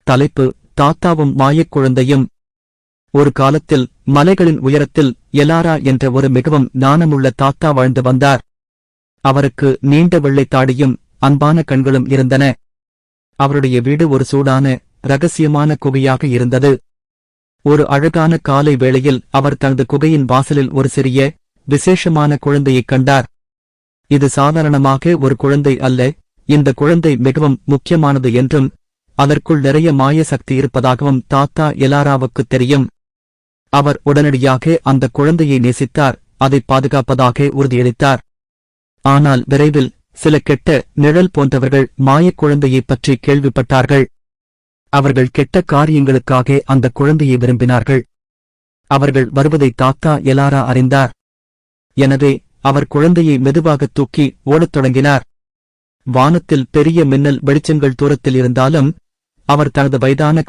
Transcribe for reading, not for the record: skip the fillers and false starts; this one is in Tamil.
தலைப்பு: தாத்தாவும் மாயக் குழந்தையும். ஒரு காலத்தில் மலைகளின் உயரத்தில் எலாரா என்ற ஒரு மிகவும் ஞானமுள்ள தாத்தா வாழ்ந்து வந்தார். அவருக்கு நீண்ட வெள்ளைத் தாடியும் அன்பான கண்களும் இருந்தன. அவருடைய வீடு ஒரு சூடான, இரகசியமான குகையாக இருந்தது. ஒரு அழகான காலை வேளையில் அவர் தனது குகையின் வாசலில் ஒரு சிறிய, விசேஷமான குழந்தையைக் கண்டார். இது சாதாரணமாக ஒரு குழந்தை அல்ல, இந்த குழந்தை மிகவும் முக்கியமானது என்றும் அதற்குள் நிறைய மாய சக்தி இருப்பதாகவும் தாத்தா எலாராவுக்குத் தெரியும். அவர் உடனடியாக அந்த குழந்தையை நேசித்தார், அதை பாதுகாப்பதாக உறுதியளித்தார். ஆனால் விரைவில் சில கெட்ட நிழல் போன்றவர்கள் மாயக் குழந்தையைப் பற்றி கேள்விப்பட்டார்கள். அவர்கள் கெட்ட காரியங்களுக்காக அந்த குழந்தையை விரும்பினார்கள். அவர்கள் வருவதை தாத்தா எலாரா அறிந்தார். எனவே அவர் குழந்தையை மெதுவாகத் தூக்கி ஓடத் தொடங்கினார். வானத்தில் பெரிய மின்னல் வெளிச்சங்கள் தூரத்தில் இருந்தாலும் அவர் தனது வயதான